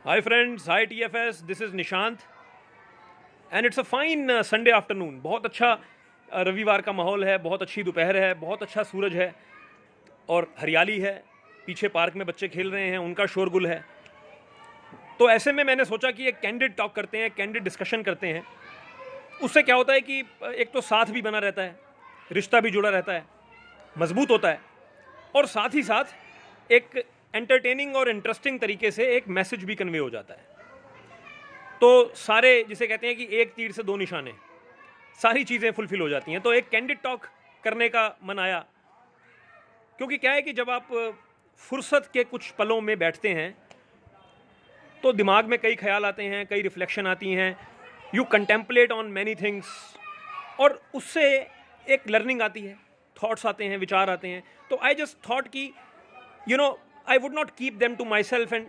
Hi friends, hi TFS, this is Nishant and it's a fine Sunday afternoon. बहुत अच्छा रविवार का माहौल है, बहुत अच्छी दोपहर है, बहुत अच्छा सूरज है और हरियाली है। पीछे पार्क में बच्चे खेल रहे हैं, उनका शोरगुल है। तो ऐसे में मैंने सोचा कि एक कैंडिड टॉक करते हैं, कैंडिड डिस्कशन करते हैं। उससे क्या होता है कि एक तो साथ भी बना रहता है, रिश्ता भी जुड़ा रहता है, मजबूत होता है और साथ ही साथ एक एंटरटेनिंग और इंटरेस्टिंग तरीके से एक मैसेज भी कन्वे हो जाता है। तो सारे जिसे कहते हैं कि एक तीर से दो निशाने, सारी चीज़ें फुलफिल हो जाती हैं। तो एक कैंडिड टॉक करने का मन आया, क्योंकि क्या है कि जब आप फुर्सत के कुछ पलों में बैठते हैं तो दिमाग में कई ख्याल आते हैं, कई रिफ्लेक्शन आती हैं, you contemplate on many things और उससे एक लर्निंग आती है, थॉट्स आते हैं, विचार आते हैं। तो आई जस्ट थॉट कि I would not keep them to myself and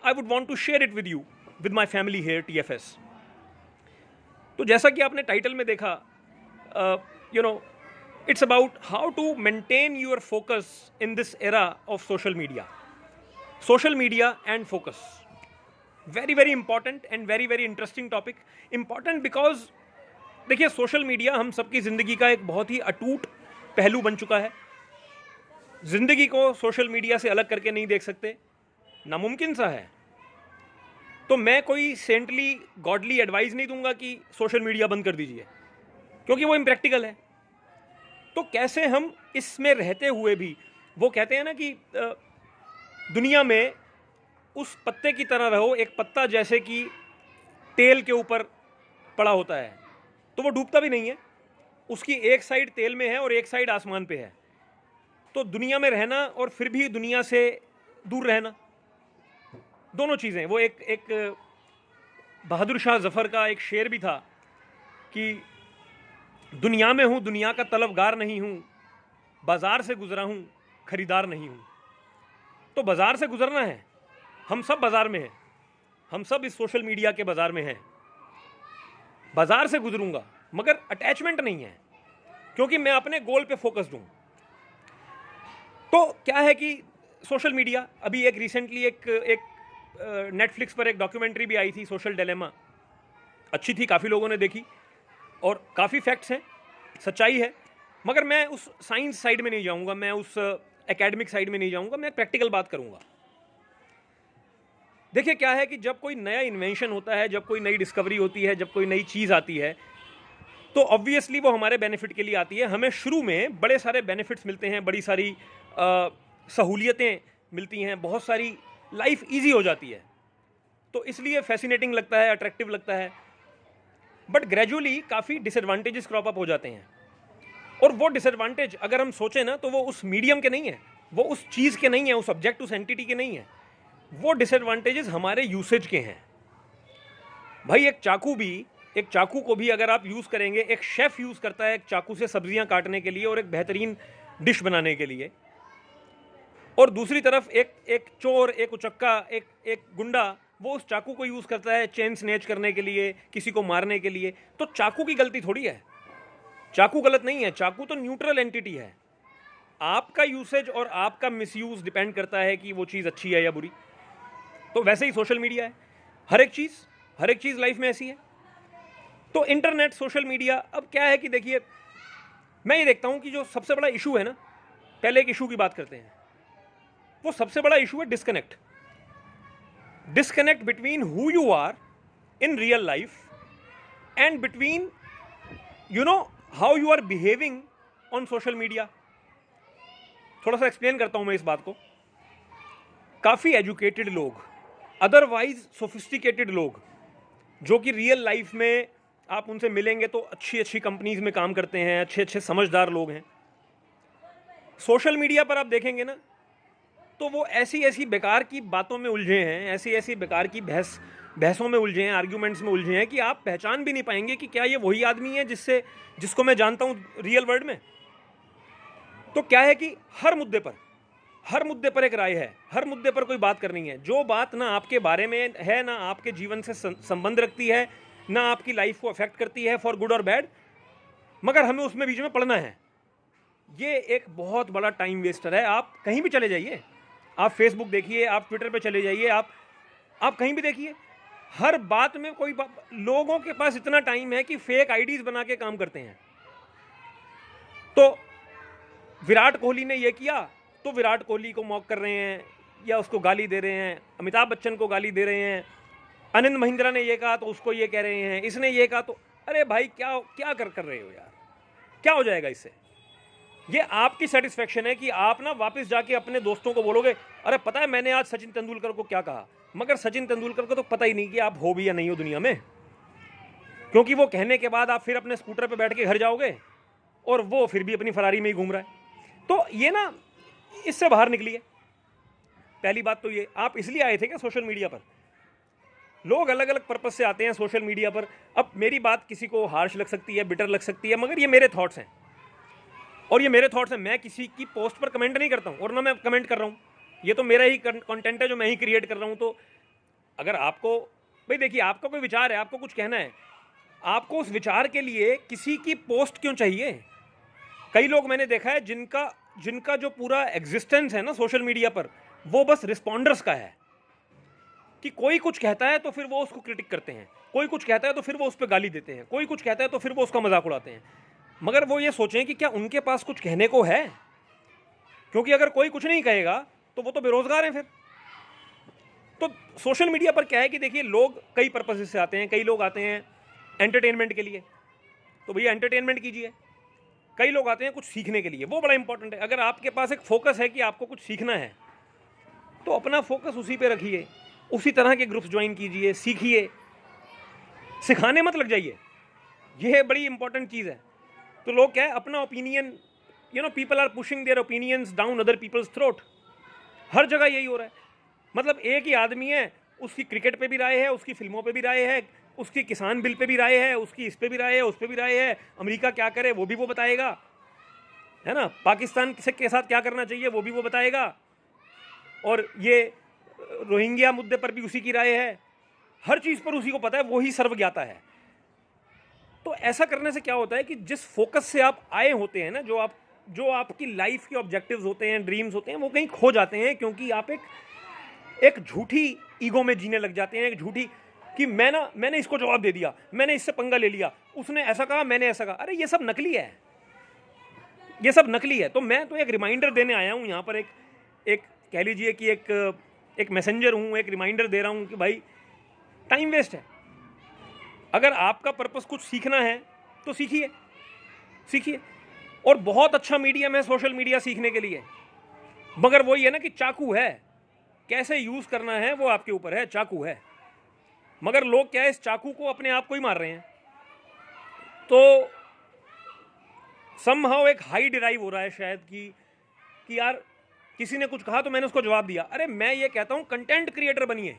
I would want to share it with you, with my family here, TFS. तो जैसा कि आपने टाइटल में देखा, it's about how to maintain your focus in this era of social media. Social media and focus. Very, very important and very, very interesting topic. Important because देखिए social media हम सबकी ज़िंदगी का एक बहुत ही अटूट पहलू बन चुका है। ज़िंदगी को सोशल मीडिया से अलग करके नहीं देख सकते, नामुमकिन सा है। तो मैं कोई सेंटली गॉडली एडवाइस नहीं दूंगा कि सोशल मीडिया बंद कर दीजिए, क्योंकि वो इम्प्रैक्टिकल है। तो कैसे हम इसमें रहते हुए भी, वो कहते हैं ना कि दुनिया में उस पत्ते की तरह रहो, एक पत्ता जैसे कि तेल के ऊपर पड़ा होता है तो वो डूबता भी नहीं है, उसकी एक साइड तेल में है और एक साइड आसमान पे है। तो दुनिया में रहना और फिर भी दुनिया से दूर रहना, दोनों चीज़ें। वो एक बहादुर शाह जफ़र का एक शेर भी था कि दुनिया में हूँ, दुनिया का तलबगार नहीं हूँ, बाज़ार से गुज़रा हूँ, ख़रीदार नहीं हूँ। तो बाज़ार से गुज़रना है, हम सब बाज़ार में हैं, हम सब इस सोशल मीडिया के बाज़ार में हैं। बाज़ार से गुज़रूंगा मगर अटैचमेंट नहीं है, क्योंकि मैं अपने गोल पे फोकस दूँ। तो क्या है कि सोशल मीडिया, अभी एक रिसेंटली एक नेटफ्लिक्स पर एक डॉक्यूमेंट्री भी आई थी, सोशल डिलेमा। अच्छी थी, काफ़ी लोगों ने देखी और काफ़ी फैक्ट्स हैं, सच्चाई है। मगर मैं उस साइंस साइड में नहीं जाऊंगा, मैं उस एकेडमिक साइड में नहीं जाऊंगा, मैं प्रैक्टिकल बात करूंगा। देखिए क्या है कि जब कोई नया इन्वेंशन होता है, जब कोई नई डिस्कवरी होती है, जब कोई नई चीज़ आती है, तो ऑब्वियसली वो हमारे बेनिफिट के लिए आती है। हमें शुरू में बड़े सारे बेनिफिट्स मिलते हैं, बड़ी सारी सहूलियतें मिलती हैं, बहुत सारी लाइफ इजी हो जाती है, तो इसलिए फैसिनेटिंग लगता है, अट्रैक्टिव लगता है। बट ग्रेजुअली काफ़ी डिसएडवांटेजेस क्रॉप अप हो जाते हैं, और वो डिसएडवांटेज अगर हम सोचें ना, तो वो उस मीडियम के नहीं है, वो उस चीज़ के नहीं है, उस ऑब्जेक्ट, उस एंटिटी के नहीं है। वो डिसएडवांटेजेस हमारे यूसेज के हैं। भाई एक चाकू को भी अगर आप यूज़ करेंगे, एक शेफ़ यूज़ करता है एक चाकू से सब्जियां काटने के लिए और एक बेहतरीन डिश बनाने के लिए, और दूसरी तरफ एक चोर, एक उचक्का, एक गुंडा, वो उस चाकू को यूज़ करता है चेन स्नेच करने के लिए, किसी को मारने के लिए। तो चाकू की गलती थोड़ी है, चाकू गलत नहीं है, चाकू तो न्यूट्रल एंटिटी है। आपका यूसेज और आपका मिसयूज़ डिपेंड करता है कि वो चीज़ अच्छी है या बुरी। तो वैसे ही सोशल मीडिया है, हर एक चीज़ लाइफ में ऐसी है। तो इंटरनेट, सोशल मीडिया, अब क्या है कि देखिए, मैं ये देखता हूँ कि जो सबसे बड़ा इशू है ना, पहले एक इशू की बात करते हैं। वो सबसे बड़ा इशू है disconnect between who you are in real life and between how you are behaving on social media. थोड़ा सा एक्सप्लेन करता हूं मैं इस बात को। काफ़ी एजुकेटेड लोग, अदरवाइज सोफिस्टिकेटेड लोग, जो कि रियल लाइफ में आप उनसे मिलेंगे तो अच्छी अच्छी कंपनीज में काम करते हैं, अच्छे अच्छे समझदार लोग हैं। सोशल मीडिया पर आप देखेंगे ना, तो वो ऐसी ऐसी बेकार की बातों में उलझे हैं, ऐसी ऐसी बेकार की बहसों में उलझे हैं, आर्ग्यूमेंट्स में उलझे हैं कि आप पहचान भी नहीं पाएंगे कि क्या ये वही आदमी है जिसको मैं जानता हूँ रियल वर्ल्ड में। तो क्या है कि हर मुद्दे पर एक राय है, हर मुद्दे पर कोई बात करनी है। जो बात ना आपके बारे में है, ना आपके जीवन से संबंध रखती है, ना आपकी लाइफ को अफेक्ट करती है फॉर गुड और बैड, मगर हमें उसमें बीच में पढ़ना है, ये एक बहुत बड़ा टाइम वेस्टर है। आप कहीं भी चले जाइए, आप फेसबुक देखिए, आप ट्विटर पे चले जाइए, आप आप कहीं भी देखिए, हर बात में लोगों के पास इतना टाइम है कि फेक आईडीज बना के काम करते हैं। तो विराट कोहली ने ये किया तो विराट कोहली को मॉक कर रहे हैं या उसको गाली दे रहे हैं, अमिताभ बच्चन को गाली दे रहे हैं, आनंद महिंद्रा ने ये कहा तो उसको ये कह रहे हैं, इसने ये कहा तो अरे भाई क्या क्या कर रहे हो यार, क्या हो जाएगा इससे? ये आपकी सेटिस्फेक्शन है कि आप ना वापस जाके अपने दोस्तों को बोलोगे अरे पता है मैंने आज सचिन तेंदुलकर को क्या कहा, मगर सचिन तेंदुलकर को तो पता ही नहीं कि आप हो भी या नहीं हो दुनिया में, क्योंकि वो कहने के बाद आप फिर अपने स्कूटर पे बैठ के घर जाओगे और वो फिर भी अपनी फरारी में ही घूम रहा है। तो ये ना, इससे बाहर निकलिए। पहली बात तो ये, आप इसलिए आए थे क्या सोशल मीडिया पर? लोग अलग अलग पर्पज से आते हैं सोशल मीडिया पर। अब मेरी बात किसी को हार्श लग सकती है, बिटर लग सकती है, मगर ये मेरे थॉट्स हैं और ये मेरे थॉट्स हैं। मैं किसी की पोस्ट पर कमेंट नहीं करता हूँ और ना मैं कमेंट कर रहा हूँ, ये तो मेरा ही कंटेंट है जो मैं ही क्रिएट कर रहा हूँ। तो अगर आपको, भाई देखिए, आपका कोई विचार है, आपको कुछ कहना है, आपको उस विचार के लिए किसी की पोस्ट क्यों चाहिए? कई लोग मैंने देखा है जिनका जो पूरा एग्जिस्टेंस है ना सोशल मीडिया पर, वो बस रिस्पॉन्डर्स का है कि कोई कुछ कहता है तो फिर वो उसको क्रिटिक करते हैं, कोई कुछ कहता है तो फिर वो उस पर गाली देते हैं, कोई कुछ कहता है तो फिर वो उसका मजाक उड़ाते हैं। मगर वो ये सोचें कि क्या उनके पास कुछ कहने को है? क्योंकि अगर कोई कुछ नहीं कहेगा तो वो तो बेरोजगार हैं फिर। तो सोशल मीडिया पर क्या है कि देखिए, लोग कई पर्पज से आते हैं। कई लोग आते हैं एंटरटेनमेंट के लिए, तो भैया एंटरटेनमेंट कीजिए। कई लोग आते हैं कुछ सीखने के लिए, वो बड़ा इंपॉर्टेंट है। अगर आपके पास एक फोकस है कि आपको कुछ सीखना है तो अपना फोकस उसी पे रखिए, उसी तरह के ग्रुप्स ज्वाइन कीजिए, सीखिए, सिखाने मत लग जाइए। यह बड़ी इंपॉर्टेंट चीज़ है। तो लोग क्या है, अपना opinion, people are pushing their opinions down other people's throat. हर जगह यही हो रहा है। मतलब एक ही आदमी है, उसकी क्रिकेट पे भी राय है, उसकी फिल्मों पे भी राय है, उसकी किसान बिल पे भी राय है, उसकी इस पे भी राय है, उस पे भी राय है, अमेरिका क्या करे वो भी वो बताएगा, है ना, पाकिस्तान के साथ क्या करना चाहिए वो भी वो बताएगा, और ये रोहिंग्या मुद्दे पर भी उसी की राय है। हर चीज़ पर उसी को पता है, वो ही सर्वज्ञाता है। तो ऐसा करने से क्या होता है कि जिस फोकस से आप आए होते हैं ना, जो आपकी लाइफ के ऑब्जेक्टिव्स होते हैं, ड्रीम्स होते हैं, वो कहीं खो जाते हैं, क्योंकि आप एक झूठी ईगो में जीने लग जाते हैं। एक झूठी कि मैंने इसको जवाब दे दिया, मैंने इससे पंगा ले लिया, उसने ऐसा कहा, मैंने ऐसा कहा। अरे ये सब नकली है, ये सब नकली है। तो मैं तो एक रिमाइंडर देने आया हूँ यहाँ पर, एक कह लीजिए कि एक मैसेंजर हूँ, एक रिमाइंडर दे रहा हूँ कि भाई टाइम वेस्ट है। अगर आपका पर्पस कुछ सीखना है तो सीखिए। और बहुत अच्छा मीडियम है सोशल मीडिया सीखने के लिए, मगर वही है ना कि चाकू है, कैसे यूज़ करना है वो आपके ऊपर है। चाकू है, मगर लोग क्या है, इस चाकू को अपने आप को ही मार रहे हैं। तो समहाउ एक हाई डिराइव हो रहा है शायद कि यार किसी ने कुछ कहा तो मैंने उसको जवाब दिया। अरे मैं ये कहता हूं, कंटेंट क्रिएटर बनिए।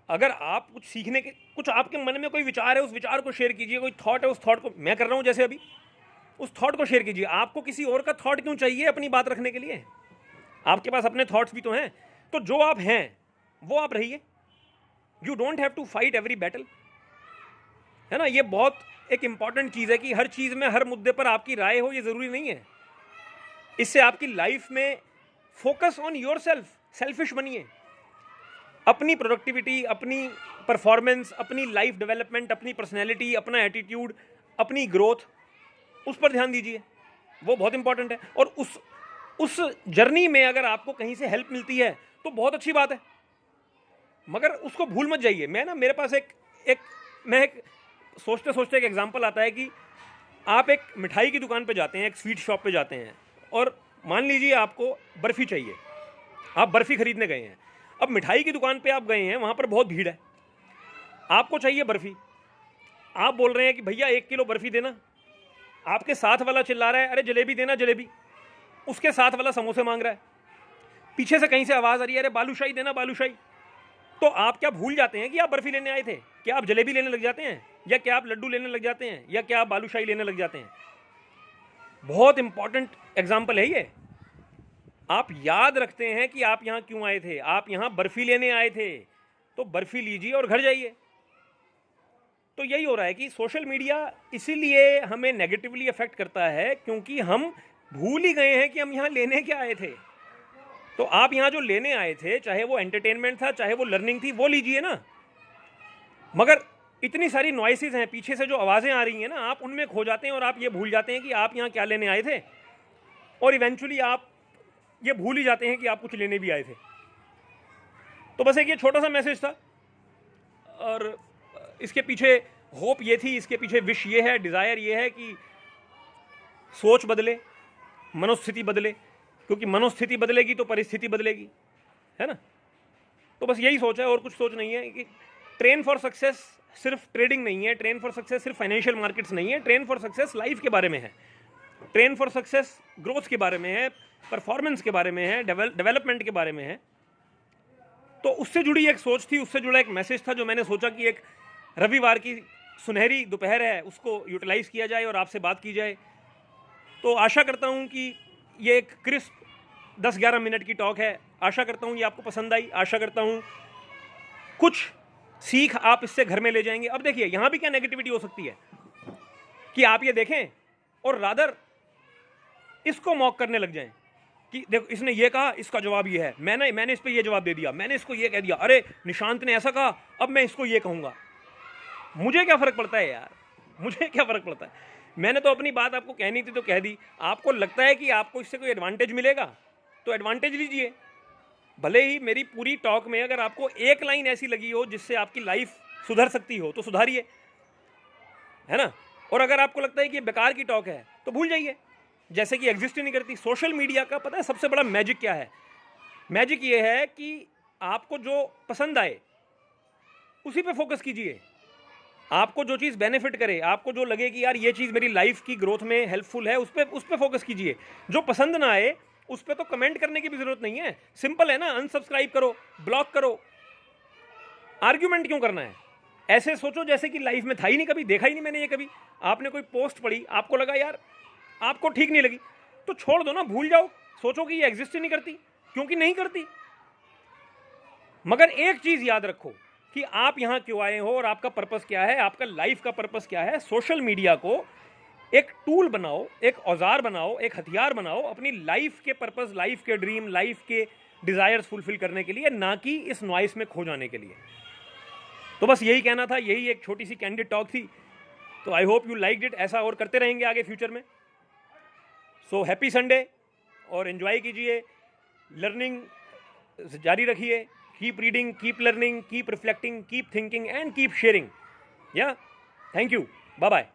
अगर आप कुछ सीखने के, कुछ आपके मन में कोई विचार है, उस विचार को शेयर कीजिए। कोई थॉट है, उस थॉट को मैं कर रहा हूं जैसे अभी, उस थॉट को शेयर कीजिए। आपको किसी और का थॉट क्यों चाहिए अपनी बात रखने के लिए? आपके पास अपने थॉट्स भी तो हैं। तो जो आप हैं वो आप रहिए। You don't have to fight every battle, है ना। ये बहुत एक इंपॉर्टेंट चीज़ है कि हर चीज़ में, हर मुद्दे पर आपकी राय हो, ये ज़रूरी नहीं है। इससे आपकी लाइफ में focus on your self, selfish बनिए। अपनी प्रोडक्टिविटी, अपनी परफॉर्मेंस, अपनी लाइफ डेवलपमेंट, अपनी पर्सनैलिटी, अपना एटीट्यूड, अपनी ग्रोथ, उस पर ध्यान दीजिए। वो बहुत इंपॉर्टेंट है। और उस जर्नी में अगर आपको कहीं से हेल्प मिलती है तो बहुत अच्छी बात है, मगर उसको भूल मत जाइए। मेरे पास एक सोचते सोचते एक एग्जांपल आता है कि आप एक मिठाई की दुकान पे जाते हैं, एक स्वीट शॉप पे जाते हैं, और मान लीजिए आपको बर्फ़ी चाहिए। आप बर्फ़ी खरीदने गए हैं। अब मिठाई की दुकान पे आप गए हैं, वहाँ पर बहुत भीड़ है, आपको चाहिए बर्फ़ी। आप बोल रहे हैं कि भैया 1 किलो बर्फ़ी देना। आपके साथ वाला चिल्ला रहा है, अरे जलेबी देना जलेबी। उसके साथ वाला समोसे मांग रहा है। पीछे से कहीं से आवाज़ आ रही है, अरे बालूशाही देना बालूशाही। तो आप क्या भूल जाते हैं कि आप बर्फ़ी लेने आए थे? क्या आप जलेबी लेने लग जाते हैं, या क्या आप लड्डू लेने लग जाते हैं, या क्या आप बालूशाही लेने लग जाते हैं? बहुत इंपॉर्टेंट एग्जाम्पल है ये। आप याद रखते हैं कि आप यहाँ क्यों आए थे। आप यहाँ बर्फ़ी लेने आए थे, तो बर्फ़ी लीजिए और घर जाइए। तो यही हो रहा है कि सोशल मीडिया इसीलिए हमें नेगेटिवली अफेक्ट करता है, क्योंकि हम भूल ही गए हैं कि हम यहाँ लेने क्या आए थे। तो आप यहाँ जो लेने आए थे, चाहे वो एंटरटेनमेंट था, चाहे वो लर्निंग थी, वो लीजिए ना। मगर इतनी सारी नॉइसेज हैं, पीछे से जो आवाज़ें आ रही हैं ना, आप उनमें खो जाते हैं और आप ये भूल जाते हैं कि आप यहाँ क्या लेने आए थे, और इवेंचुअली आप ये भूल ही जाते हैं कि आप कुछ लेने भी आए थे। तो बस एक ये छोटा सा मैसेज था, और इसके पीछे होप ये थी, इसके पीछे विश ये है, डिज़ायर ये है कि सोच बदले, मनोस्थिति बदले, क्योंकि मनोस्थिति बदलेगी तो परिस्थिति बदलेगी, है ना। तो बस यही सोच है, और कुछ सोच नहीं है। कि ट्रेन फॉर सक्सेस सिर्फ ट्रेडिंग नहीं है, ट्रेन फॉर सक्सेस सिर्फ फाइनेंशियल मार्केट्स नहीं है, ट्रेन फॉर सक्सेस लाइफ के बारे में है, ट्रेन फॉर सक्सेस ग्रोथ के बारे में है, परफॉर्मेंस के बारे में है, डेवलपमेंट के बारे में है। तो उससे जुड़ी एक सोच थी, उससे जुड़ा एक मैसेज था, जो मैंने सोचा कि एक रविवार की सुनहरी दोपहर है, उसको यूटिलाइज़ किया जाए और आपसे बात की जाए। तो आशा करता हूँ कि ये एक क्रिस्प 10-11 मिनट की टॉक है। आशा करता हूँ ये आपको पसंद आई। आशा करता हूँ कुछ सीख आप इससे घर में ले जाएंगे। अब देखिए, यहाँ भी क्या नेगेटिविटी हो सकती है कि आप ये देखें और रादर इसको मॉक करने लग जाएं कि देखो इसने ये कहा, इसका जवाब ये है, मैंने इस पर ये जवाब दे दिया, मैंने इसको ये कह दिया, अरे निशांत ने ऐसा कहा, अब मैं इसको ये कहूँगा। मुझे क्या फ़र्क पड़ता है यार, मुझे क्या फ़र्क पड़ता है। मैंने तो अपनी बात आपको कहनी थी तो कह दी। आपको लगता है कि आपको इससे कोई एडवांटेज मिलेगा तो एडवांटेज लीजिए। भले ही मेरी पूरी टॉक में अगर आपको एक लाइन ऐसी लगी हो जिससे आपकी लाइफ सुधर सकती हो तो सुधारिए, है ना। और अगर आपको लगता है कि ये बेकार की टॉक है तो भूल जाइए, जैसे कि एग्जिस्ट ही नहीं करती। सोशल मीडिया का पता है सबसे बड़ा मैजिक क्या है? मैजिक ये है कि आपको जो पसंद आए उसी पे फोकस कीजिए। आपको जो चीज़ बेनिफिट करे, आपको जो लगे कि यार ये चीज़ मेरी लाइफ की ग्रोथ में हेल्पफुल है, उस पर फोकस कीजिए। जो पसंद ना आए उस पर तो कमेंट करने की भी जरूरत नहीं है, सिंपल है ना, अनसब्सक्राइब करो, ब्लॉक करो। आर्ग्यूमेंट क्यों करना है? ऐसे सोचो जैसे कि लाइफ में था ही नहीं, कभी देखा ही नहीं मैंने ये कभी। आपने कोई पोस्ट पढ़ी, आपको लगा यार आपको ठीक नहीं लगी, तो छोड़ दो ना, भूल जाओ। सोचो कि ये एग्जिस्ट ही नहीं करती, क्योंकि नहीं करती। मगर एक चीज़ याद रखो कि आप यहाँ क्यों आए हो और आपका पर्पस क्या है, आपका लाइफ का पर्पस क्या है। सोशल मीडिया को एक टूल बनाओ, एक औजार बनाओ, एक हथियार बनाओ अपनी लाइफ के पर्पस, लाइफ के ड्रीम, लाइफ के डिज़ायर्स फुलफिल करने के लिए, ना कि इस नॉइस में खो जाने के लिए। तो बस यही कहना था, यही एक छोटी सी कैंडिड टॉक थी। तो I hope you liked it. ऐसा और करते रहेंगे आगे फ्यूचर में। सो हैप्पी संडे, और एंजॉय कीजिए, लर्निंग जारी रखिए। Keep reading, keep learning, keep reflecting, keep thinking and keep sharing. या थैंक यू, बाय बाय।